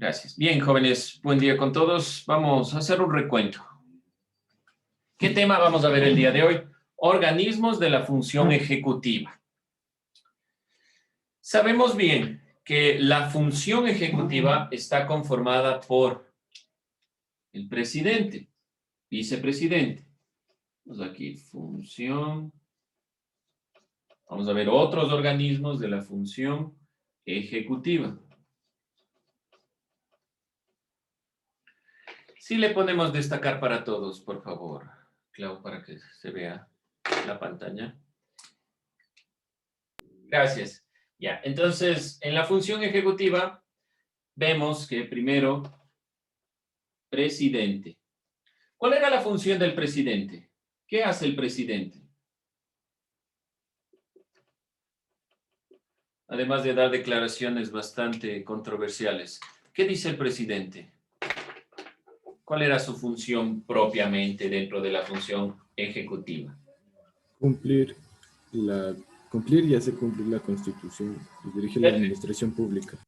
Gracias. Bien, jóvenes, buen día con todos. Vamos a hacer un recuento. ¿Qué tema vamos a ver el día de hoy? Organismos de la función ejecutiva. Sabemos bien que la función ejecutiva está conformada por el presidente, vicepresidente. Vamos aquí, función. Vamos a ver otros organismos de la función ejecutiva. Si le ponemos destacar para todos, por favor, Clau, para que se vea la pantalla. Gracias. Ya, entonces, en la función ejecutiva vemos que primero, presidente. ¿Cuál era la función del presidente? ¿Qué hace el presidente? Además de dar declaraciones bastante controversiales. ¿Qué dice el presidente? ¿Cuál era su función propiamente dentro de la función ejecutiva? Cumplir y hacer cumplir la Constitución y dirigir la administración pública.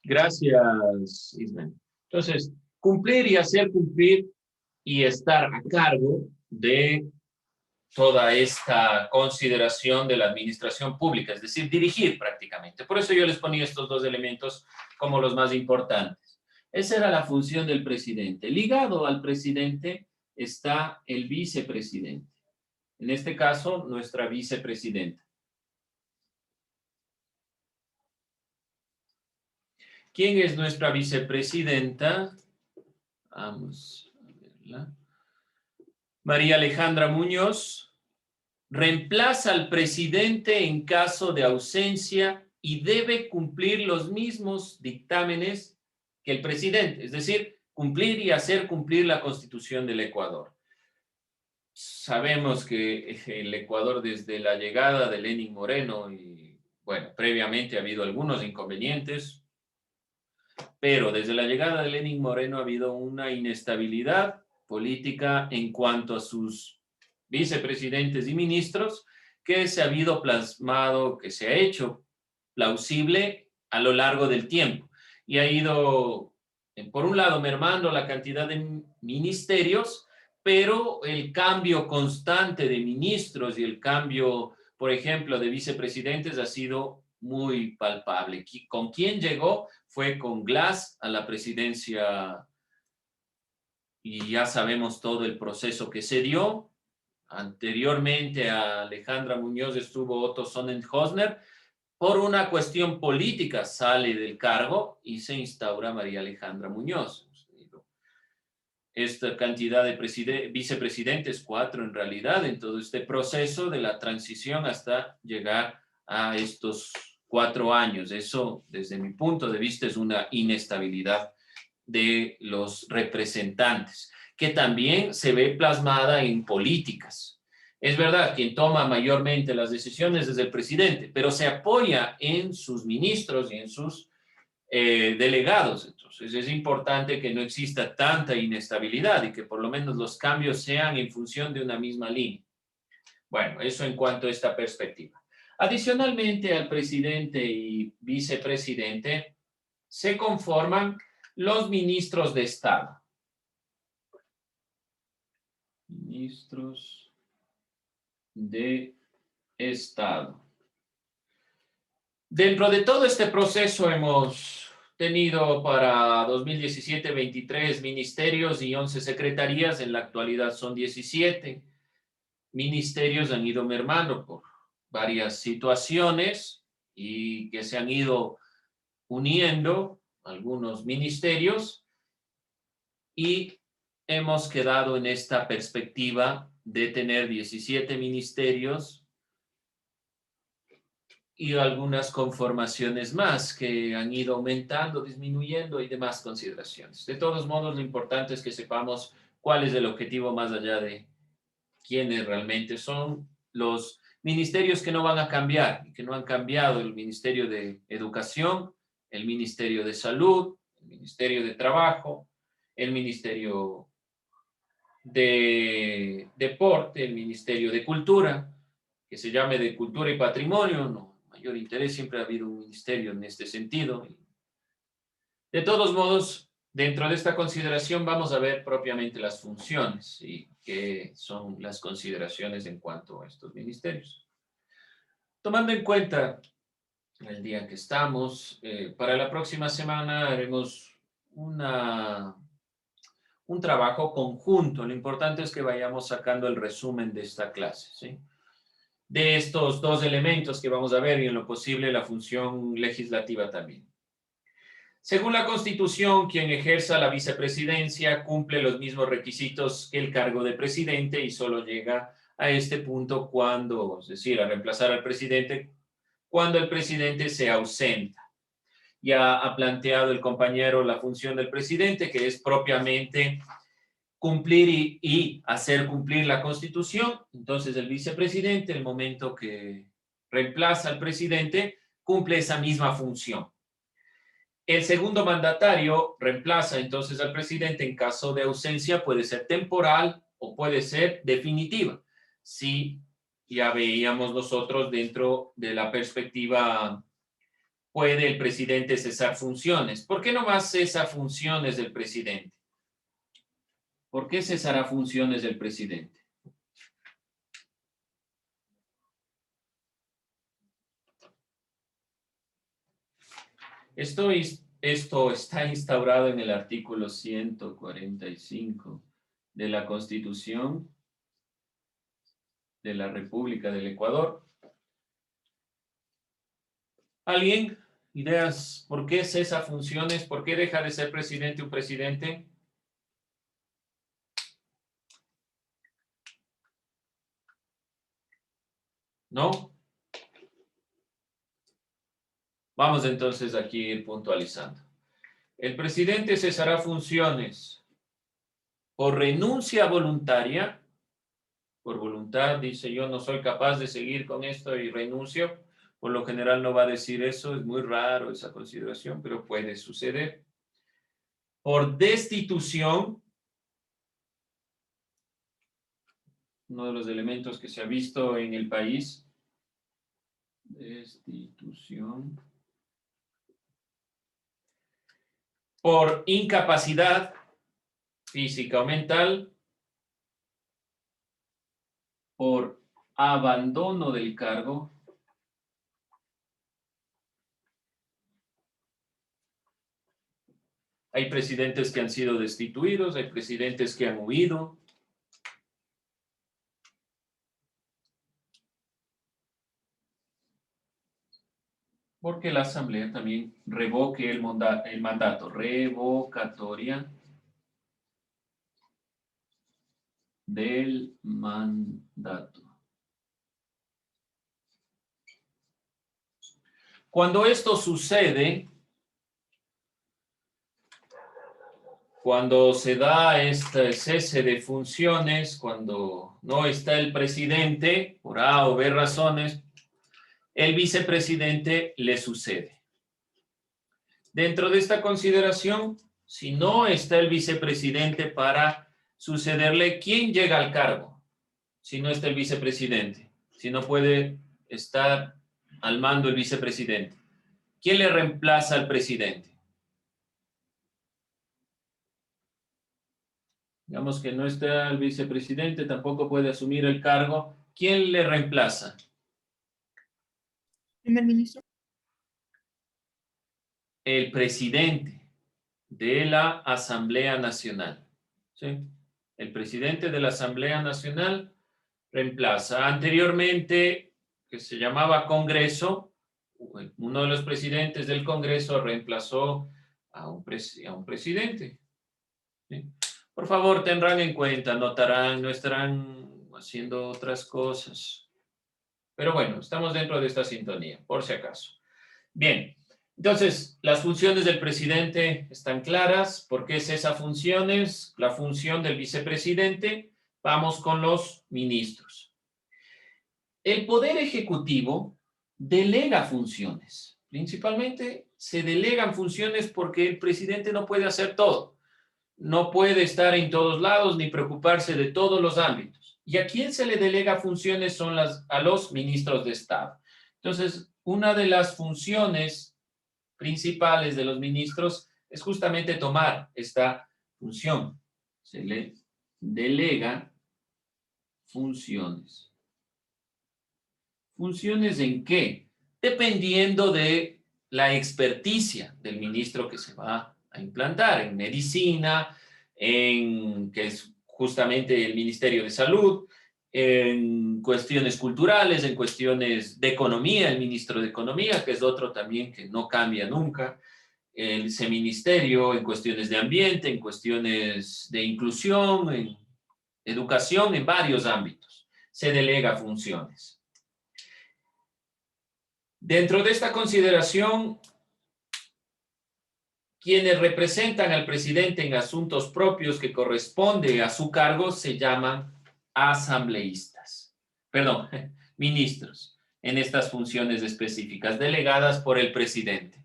Gracias, Ismael. Entonces, cumplir y hacer cumplir y estar a cargo de toda esta consideración de la administración pública, es decir, dirigir prácticamente. Por eso yo les ponía estos dos elementos como los más importantes. Esa era la función del presidente. Ligado al presidente está el vicepresidente. En este caso, nuestra vicepresidenta. ¿Quién es nuestra vicepresidenta? Vamos a verla. María Alejandra Muñoz reemplaza al presidente en caso de ausencia y debe cumplir los mismos dictámenes que el presidente, es decir, cumplir y hacer cumplir la Constitución del Ecuador. Sabemos que el Ecuador desde la llegada de Lenín Moreno y, bueno, previamente ha habido algunos inconvenientes, pero desde la llegada de Lenín Moreno ha habido una inestabilidad política en cuanto a sus vicepresidentes y ministros que se ha habido plasmado, que se ha hecho plausible a lo largo del tiempo y ha ido, por un lado, mermando la cantidad de ministerios, pero el cambio constante de ministros y el cambio, por ejemplo, de vicepresidentes ha sido muy palpable. ¿Con quién llegó? Fue con Glass a la presidencia y ya sabemos todo el proceso que se dio. Anteriormente a Alejandra Muñoz estuvo Otto Sonnenhosner. Por una cuestión política sale del cargo y se instaura María Alejandra Muñoz. Esta cantidad de vicepresidentes, 4 en realidad, en todo este proceso de la transición hasta llegar a estos 4 años. Eso, desde mi punto de vista, es una inestabilidad de los representantes, que también se ve plasmada en políticas. Es verdad, quien toma mayormente las decisiones es el presidente, pero se apoya en sus ministros y en sus delegados. Entonces es importante que no exista tanta inestabilidad y que por lo menos los cambios sean en función de una misma línea. Bueno, eso en cuanto a esta perspectiva. Adicionalmente al presidente y vicepresidente se conforman los ministros de Estado. Ministros de Estado. Dentro de todo este proceso hemos tenido para 2017 23 ministerios y 11 secretarías, en la actualidad son 17. Ministerios han ido mermando por varias situaciones y que se han ido uniendo algunos ministerios y hemos quedado en esta perspectiva de tener 17 ministerios y algunas conformaciones más que han ido aumentando, disminuyendo y demás consideraciones. De todos modos, lo importante es que sepamos cuál es el objetivo más allá de quiénes realmente son los ministerios que no van a cambiar y que no han cambiado: el Ministerio de Educación, el Ministerio de Salud, el Ministerio de Trabajo, el Ministerio de Deporte, el Ministerio de Cultura, que se llame de Cultura y Patrimonio. No, mayor interés, siempre ha habido un ministerio en este sentido. De todos modos, dentro de esta consideración vamos a ver propiamente las funciones y qué son las consideraciones en cuanto a estos ministerios. Tomando en cuenta el día que estamos, para la próxima semana haremos un trabajo conjunto. Lo importante es que vayamos sacando el resumen de esta clase, ¿sí? De estos dos elementos que vamos a ver y en lo posible la función legislativa también. Según la Constitución, quien ejerza la vicepresidencia cumple los mismos requisitos que el cargo de presidente y solo llega a este punto cuando, es decir, a reemplazar al presidente, cuando el presidente se ausenta. Ya ha planteado el compañero la función del presidente, que es propiamente cumplir y hacer cumplir la Constitución. Entonces, el vicepresidente, el momento que reemplaza al presidente, cumple esa misma función. El segundo mandatario reemplaza entonces al presidente en caso de ausencia, puede ser temporal o puede ser definitiva. Si ya veíamos nosotros dentro de la perspectiva, puede el presidente cesar funciones. ¿Por qué no más cesa funciones del presidente? ¿Por qué cesará funciones del presidente? Esto está instaurado en el artículo 145 de la Constitución de la República del Ecuador. ¿Alguien? ¿Ideas? ¿Por qué cesa funciones? ¿Por qué deja de ser presidente un presidente? ¿No? Vamos entonces aquí a ir puntualizando. El presidente cesará funciones por renuncia voluntaria, por voluntad, dice yo no soy capaz de seguir con esto y renuncio. Por lo general no va a decir eso, es muy raro esa consideración, pero puede suceder. Por destitución, uno de los elementos que se ha visto en el país, destitución. Por incapacidad física o mental, por abandono del cargo, hay presidentes que han sido destituidos, hay presidentes que han huido. Porque la Asamblea también revoque el mandato, revocatoria del mandato. Cuando esto sucede, cuando se da este cese de funciones, cuando no está el presidente, por A o B razones, el vicepresidente le sucede. Dentro de esta consideración, si no está el vicepresidente para sucederle, ¿quién llega al cargo? Si no está el vicepresidente, si no puede estar al mando el vicepresidente, ¿quién le reemplaza al presidente? Digamos que no está el vicepresidente, tampoco puede asumir el cargo. ¿Quién le reemplaza? Primer ministro. El presidente de la Asamblea Nacional. ¿Sí? El presidente de la Asamblea Nacional reemplaza. Anteriormente, que se llamaba Congreso, uno de los presidentes del Congreso reemplazó a un presidente. ¿Sí? Por favor, tendrán en cuenta, notarán, no estarán haciendo otras cosas. Pero bueno, estamos dentro de esta sintonía, por si acaso. Bien, entonces, las funciones del presidente están claras. ¿Por qué es esas funciones? La función del vicepresidente. Vamos con los ministros. El Poder Ejecutivo delega funciones. Principalmente se delegan funciones porque el presidente no puede hacer todo. No puede estar en todos lados ni preocuparse de todos los ámbitos. ¿Y a quién se le delega funciones? Son a los ministros de Estado. Entonces, una de las funciones principales de los ministros es justamente tomar esta función. Se le delega funciones. ¿Funciones en qué? Dependiendo de la experticia del ministro que se va a implantar en medicina, que es justamente el Ministerio de Salud, en cuestiones culturales, en cuestiones de economía, el ministro de Economía, que es otro también que no cambia nunca, ese ministerio, en cuestiones de ambiente, en cuestiones de inclusión, en educación, en varios ámbitos. Se delega funciones. Dentro de esta consideración, quienes representan al presidente en asuntos propios que corresponde a su cargo se llaman asambleístas, perdón, ministros, en estas funciones específicas delegadas por el presidente.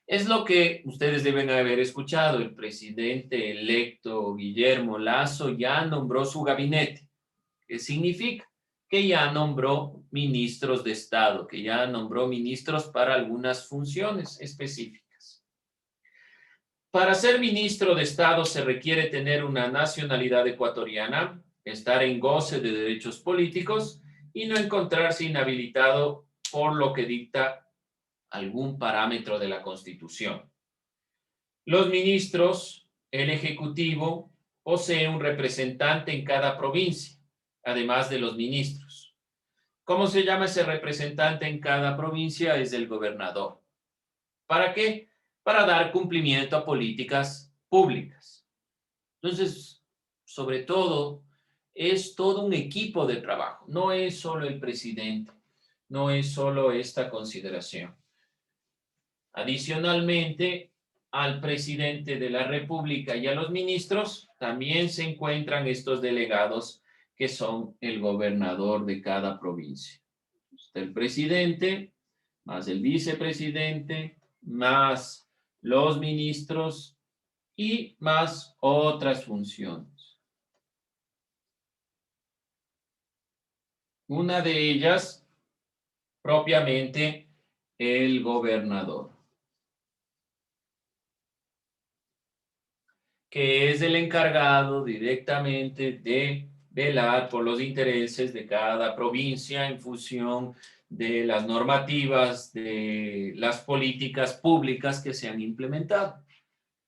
Es lo que ustedes deben haber escuchado. El presidente electo Guillermo Lasso ya nombró su gabinete. ¿Qué significa? Que ya nombró ministros de Estado, que ya nombró ministros para algunas funciones específicas. Para ser ministro de Estado se requiere tener una nacionalidad ecuatoriana, estar en goce de derechos políticos y no encontrarse inhabilitado por lo que dicta algún parámetro de la Constitución. Los ministros, el Ejecutivo, posee un representante en cada provincia, además de los ministros. ¿Cómo se llama ese representante en cada provincia? Es el gobernador. ¿Para qué? Para dar cumplimiento a políticas públicas. Entonces, sobre todo, es todo un equipo de trabajo. No es solo el presidente, no es solo esta consideración. Adicionalmente, al presidente de la República y a los ministros también se encuentran estos delegados que son el gobernador de cada provincia. Está el presidente, más el vicepresidente, más los ministros y más otras funciones. Una de ellas, propiamente, el gobernador, que es el encargado directamente de velar por los intereses de cada provincia en función de las normativas, de las políticas públicas que se han implementado.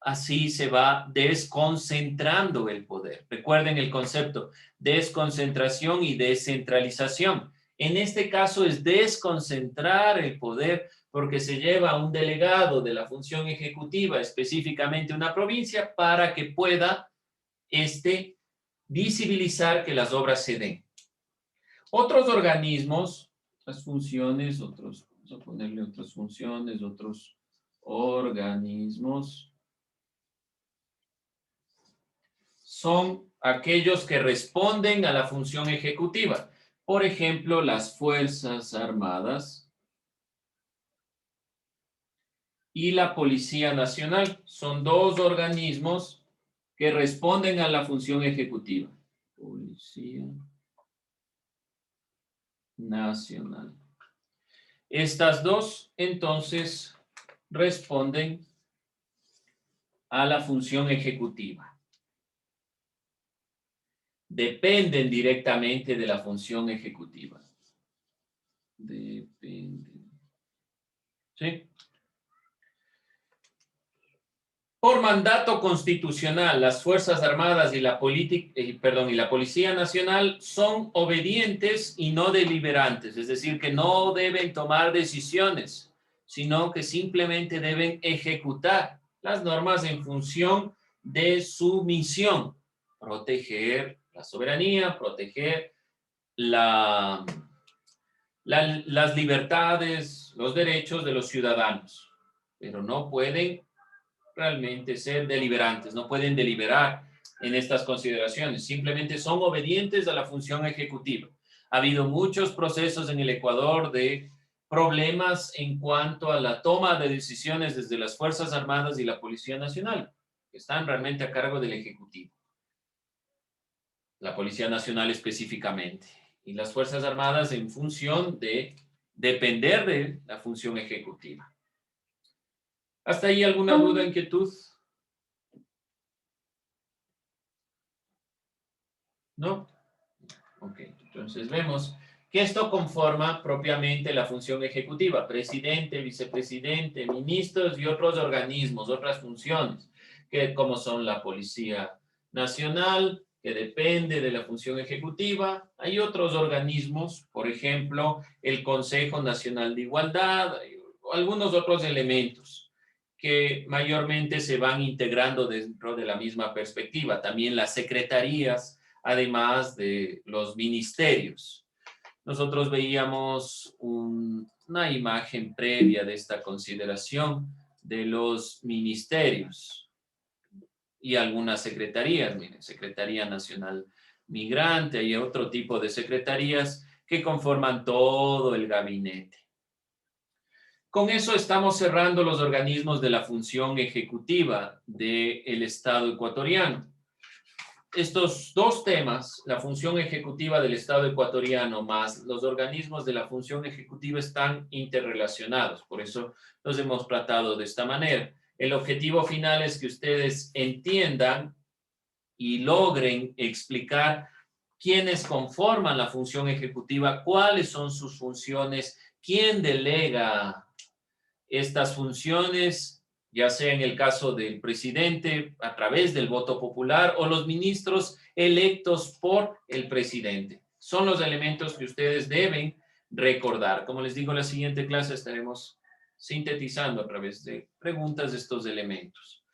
Así se va desconcentrando el poder. Recuerden el concepto, desconcentración y descentralización. En este caso es desconcentrar el poder porque se lleva a un delegado de la función ejecutiva, específicamente una provincia, para que pueda visibilizar que las obras se den. Otros organismos, otras funciones, vamos a ponerle otras funciones, otros organismos, son aquellos que responden a la función ejecutiva. Por ejemplo, las Fuerzas Armadas y la Policía Nacional. Son dos organismos que responden a la función ejecutiva. Policía Nacional. Estas dos, entonces, responden a la función ejecutiva. Dependen directamente de la función ejecutiva. Dependen. ¿Sí? Por mandato constitucional, las Fuerzas Armadas y la Policía Nacional son obedientes y no deliberantes, es decir, que no deben tomar decisiones, sino que simplemente deben ejecutar las normas en función de su misión, proteger la soberanía, proteger las libertades, los derechos de los ciudadanos, pero no pueden realmente ser deliberantes, no pueden deliberar en estas consideraciones, simplemente son obedientes a la función ejecutiva. Ha habido muchos procesos en el Ecuador de problemas en cuanto a la toma de decisiones desde las Fuerzas Armadas y la Policía Nacional, que están realmente a cargo del Ejecutivo. La Policía Nacional específicamente, y las Fuerzas Armadas en función de depender de la función ejecutiva. ¿Hasta ahí alguna duda, inquietud? ¿No? Ok, entonces vemos que esto conforma propiamente la función ejecutiva, presidente, vicepresidente, ministros y otros organismos, otras funciones, que como son la Policía Nacional, que depende de la función ejecutiva. Hay otros organismos, por ejemplo, el Consejo Nacional de Igualdad, algunos otros elementos que mayormente se van integrando dentro de la misma perspectiva. También las secretarías, además de los ministerios. Nosotros veíamos una imagen previa de esta consideración de los ministerios y algunas secretarías. Miren, Secretaría Nacional Migrante y otro tipo de secretarías que conforman todo el gabinete. Con eso estamos cerrando los organismos de la función ejecutiva del Estado ecuatoriano. Estos dos temas, la función ejecutiva del Estado ecuatoriano más los organismos de la función ejecutiva, están interrelacionados. Por eso los hemos tratado de esta manera. El objetivo final es que ustedes entiendan y logren explicar quiénes conforman la función ejecutiva, cuáles son sus funciones, quién delega estas funciones, ya sea en el caso del presidente a través del voto popular o los ministros electos por el presidente. Son los elementos que ustedes deben recordar. Como les digo, en la siguiente clase estaremos sintetizando a través de preguntas estos elementos.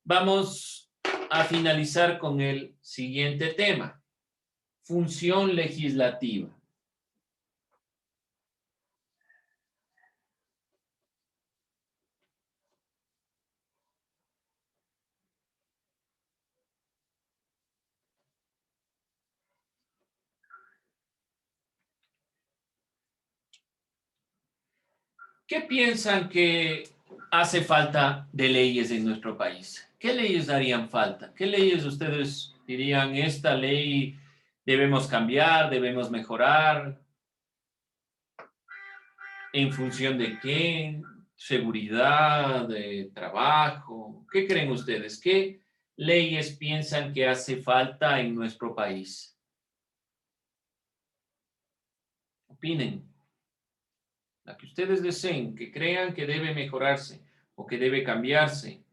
Vamos a finalizar con el siguiente tema: función legislativa. ¿Qué piensan que hace falta de leyes en nuestro país? ¿Qué leyes harían falta? ¿Qué leyes ustedes dirían, esta ley debemos cambiar, debemos mejorar? ¿En función de qué? ¿Seguridad, de trabajo? ¿Qué creen ustedes? ¿Qué leyes piensan que hace falta en nuestro país? Opinen. La que ustedes deseen, que crean que debe mejorarse o que debe cambiarse.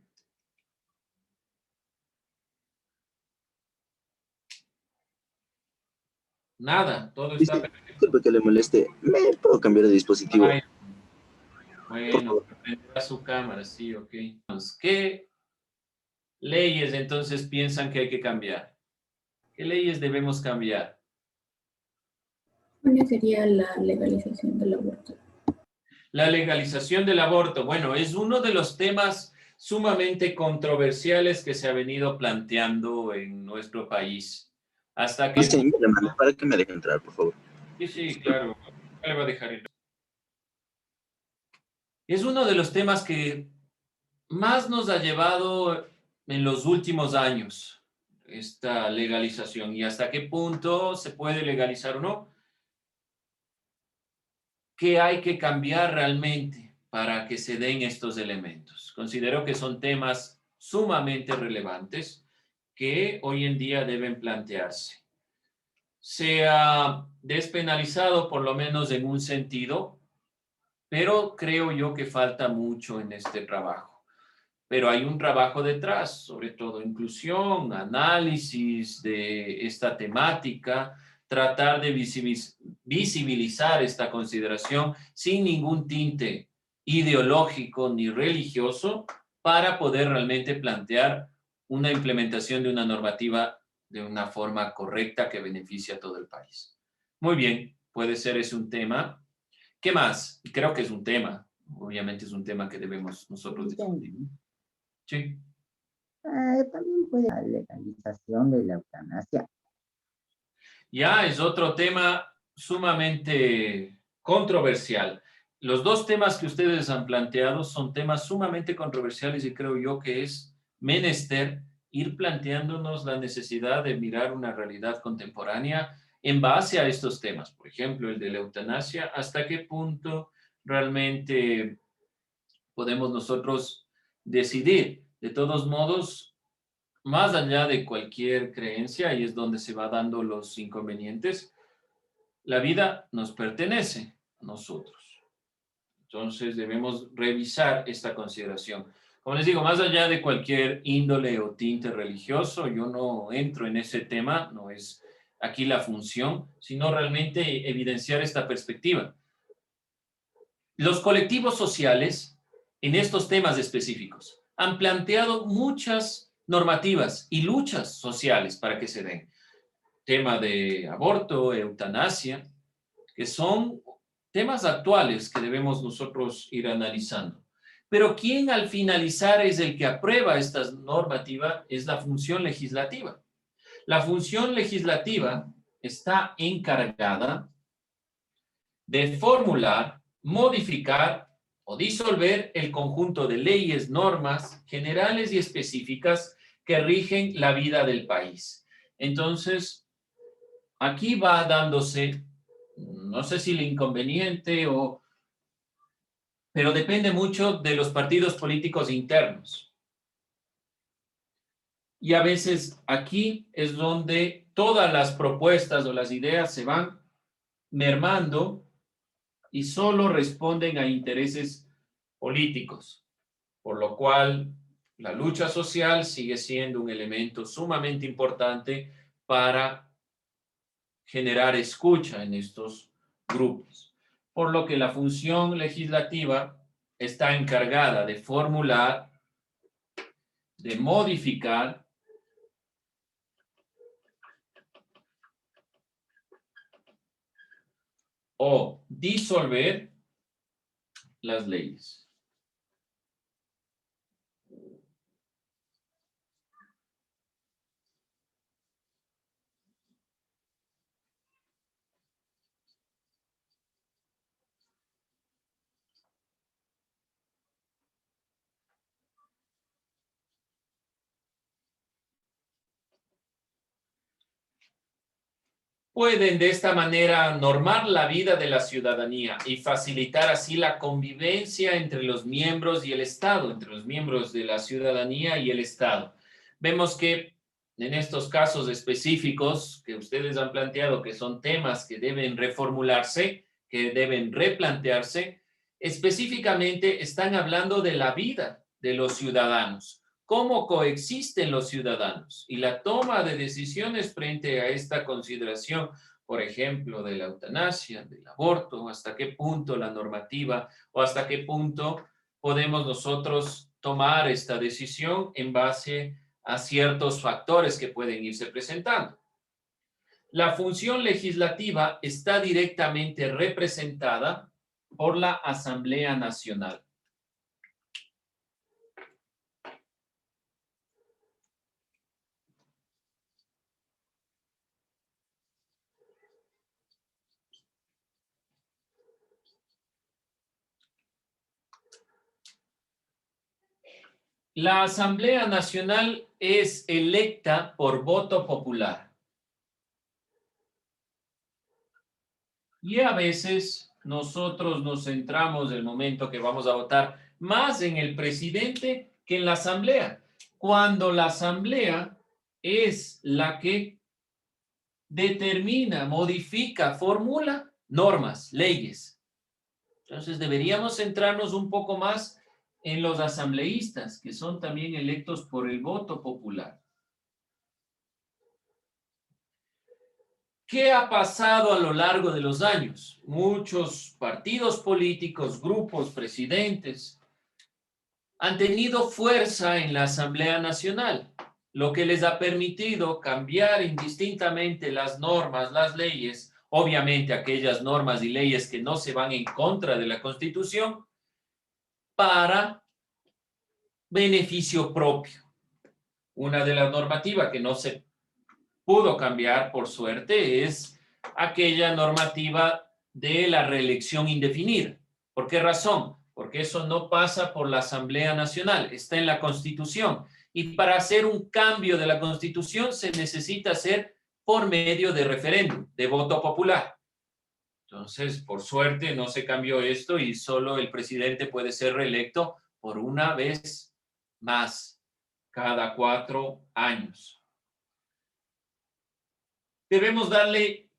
Nada, todo está perfecto. Disculpe que le moleste. ¿Me puedo cambiar de dispositivo? Ay, bueno, prenderá su cámara, sí, ok. ¿Qué leyes entonces piensan que hay que cambiar? ¿Qué leyes debemos cambiar? Una sería la legalización del aborto. La legalización del aborto, bueno, es uno de los temas sumamente controversiales que se ha venido planteando en nuestro país. Hasta que... Sí, para que me deje entrar, por favor. Sí, claro. Le va a dejar entrar. Es uno de los temas que más nos ha llevado en los últimos años esta legalización, y hasta qué punto se puede legalizar o no. ¿Qué hay que cambiar realmente para que se den estos elementos? Considero que son temas sumamente relevantes que hoy en día deben plantearse. Se ha despenalizado por lo menos en un sentido, pero creo yo que falta mucho en este trabajo. Pero hay un trabajo detrás, sobre todo inclusión, análisis de esta temática, tratar de visibilizar esta consideración sin ningún tinte ideológico ni religioso, para poder realmente plantear una implementación de una normativa de una forma correcta que beneficie a todo el país. Muy bien, puede ser ese un tema. ¿Qué más? Creo que es un tema, obviamente es un tema que debemos nosotros discutir. Sí. También puede la legalización de la eutanasia. Ya es otro tema sumamente controversial. Los dos temas que ustedes han planteado son temas sumamente controversiales, y creo yo que es menester ir planteándonos la necesidad de mirar una realidad contemporánea en base a estos temas. Por ejemplo, el de la eutanasia, hasta qué punto realmente podemos nosotros decidir. De todos modos, más allá de cualquier creencia, ahí es donde se va dando los inconvenientes, la vida nos pertenece a nosotros. Entonces debemos revisar esta consideración. Como les digo, más allá de cualquier índole o tinte religioso, yo no entro en ese tema, no es aquí la función, sino realmente evidenciar esta perspectiva. Los colectivos sociales, en estos temas específicos, han planteado muchas normativas y luchas sociales para que se den. Tema de aborto, eutanasia, que son temas actuales que debemos nosotros ir analizando. Pero quien al finalizar es el que aprueba esta normativa es la función legislativa. La función legislativa está encargada de formular, modificar o disolver el conjunto de leyes, normas generales y específicas que rigen la vida del país. Entonces, aquí va dándose, no sé si el inconveniente pero depende mucho de los partidos políticos internos. Y a veces aquí es donde todas las propuestas o las ideas se van mermando y solo responden a intereses políticos, por lo cual la lucha social sigue siendo un elemento sumamente importante para generar escucha en estos grupos. Por lo que la función legislativa está encargada de formular, de modificar o disolver las leyes. Pueden de esta manera normar la vida de la ciudadanía y facilitar así la convivencia entre los miembros y el Estado, entre los miembros de la ciudadanía y el Estado. Vemos que en estos casos específicos que ustedes han planteado, que son temas que deben reformularse, que deben replantearse, específicamente están hablando de la vida de los ciudadanos, cómo coexisten los ciudadanos y la toma de decisiones frente a esta consideración, por ejemplo, de la eutanasia, del aborto, hasta qué punto la normativa o hasta qué punto podemos nosotros tomar esta decisión en base a ciertos factores que pueden irse presentando. La función legislativa está directamente representada por la Asamblea Nacional. La Asamblea Nacional es electa por voto popular. Y a veces nosotros nos centramos en el momento que vamos a votar más en el presidente que en la Asamblea, cuando la Asamblea es la que determina, modifica, formula normas, leyes. Entonces deberíamos centrarnos un poco más en los asambleístas, que son también electos por el voto popular. ¿Qué ha pasado a lo largo de los años? Muchos partidos políticos, grupos, presidentes, han tenido fuerza en la Asamblea Nacional, lo que les ha permitido cambiar indistintamente las normas, las leyes, obviamente aquellas normas y leyes que no se van en contra de la Constitución, para beneficio propio. Una de las normativas que no se pudo cambiar, por suerte, es aquella normativa de la reelección indefinida. ¿Por qué razón? Porque eso no pasa por la Asamblea Nacional, está en la Constitución. Y para hacer un cambio de la Constitución se necesita hacer por medio de referéndum, de voto popular. Entonces, por suerte, no se cambió esto y solo el presidente puede ser reelecto por una vez más cada 4 años. Debemos darle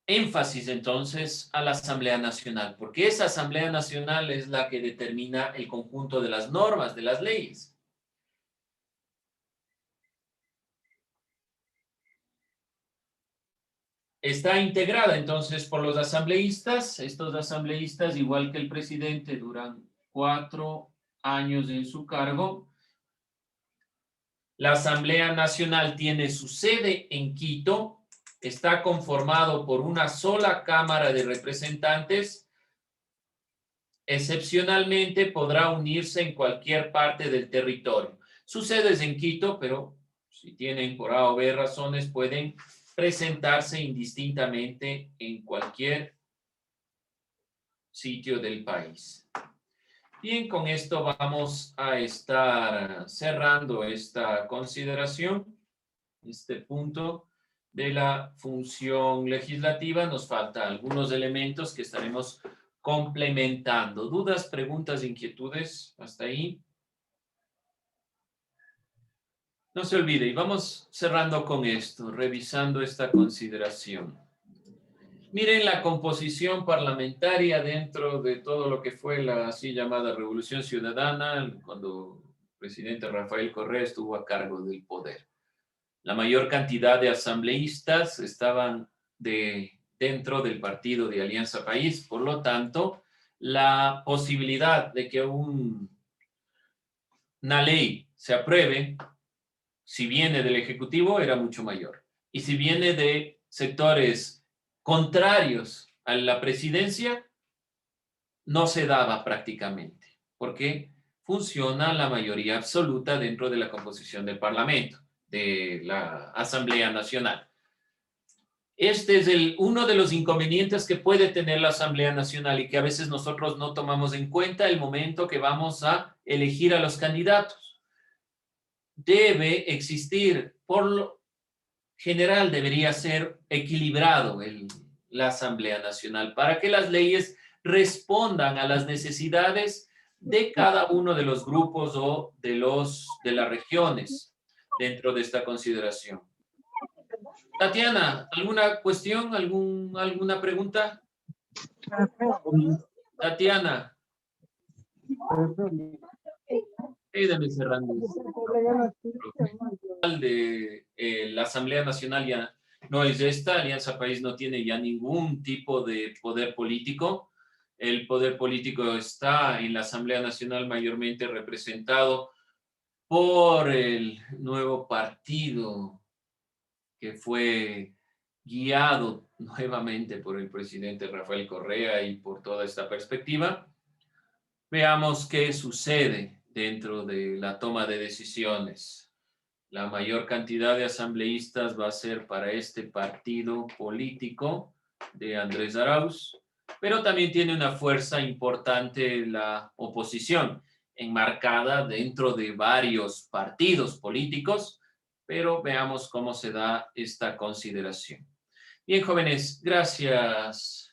énfasis entonces a la Asamblea Nacional, porque esa Asamblea Nacional es la que determina el conjunto de las normas, de las leyes. Está integrada entonces por los asambleístas. Estos asambleístas, igual que el presidente, duran 4 años en su cargo. La Asamblea Nacional tiene su sede en Quito. Está conformado por una sola Cámara de Representantes. Excepcionalmente podrá unirse en cualquier parte del territorio. Su sede es en Quito, pero si tienen por A o B razones, pueden presentarse indistintamente en cualquier sitio del país. Bien, con esto vamos a estar cerrando esta consideración, este punto de la función legislativa. Nos faltan algunos elementos que estaremos complementando. ¿Dudas, preguntas, inquietudes? Hasta ahí. No se olvide, y vamos cerrando con esto, revisando esta consideración. Miren la composición parlamentaria dentro de todo lo que fue la así llamada Revolución Ciudadana, cuando el presidente Rafael Correa estuvo a cargo del poder. La mayor cantidad de asambleístas estaban dentro del partido de Alianza País, por lo tanto, la posibilidad de que una ley se apruebe, si viene del Ejecutivo, era mucho mayor. Y si viene de sectores contrarios a la presidencia, no se daba prácticamente, porque funciona la mayoría absoluta dentro de la composición del Parlamento, de la Asamblea Nacional. Este es uno de los inconvenientes que puede tener la Asamblea Nacional y que a veces nosotros no tomamos en cuenta el momento que vamos a elegir a los candidatos. Debe existir, por lo general debería ser equilibrado la Asamblea Nacional para que las leyes respondan a las necesidades de cada uno de los grupos o de las regiones dentro de esta consideración. Tatiana, ¿alguna cuestión? ¿Alguna pregunta? Tatiana. Déjame cerrando. De la Asamblea Nacional ya no es esta. Alianza País no tiene ya ningún tipo de poder político. El poder político está en la Asamblea Nacional mayormente representado por el nuevo partido que fue guiado nuevamente por el presidente Rafael Correa y por toda esta perspectiva. Veamos qué sucede dentro de la toma de decisiones. La mayor cantidad de asambleístas va a ser para este partido político de Andrés Arauz, pero también tiene una fuerza importante la oposición, enmarcada dentro de varios partidos políticos, pero veamos cómo se da esta consideración. Bien, jóvenes, gracias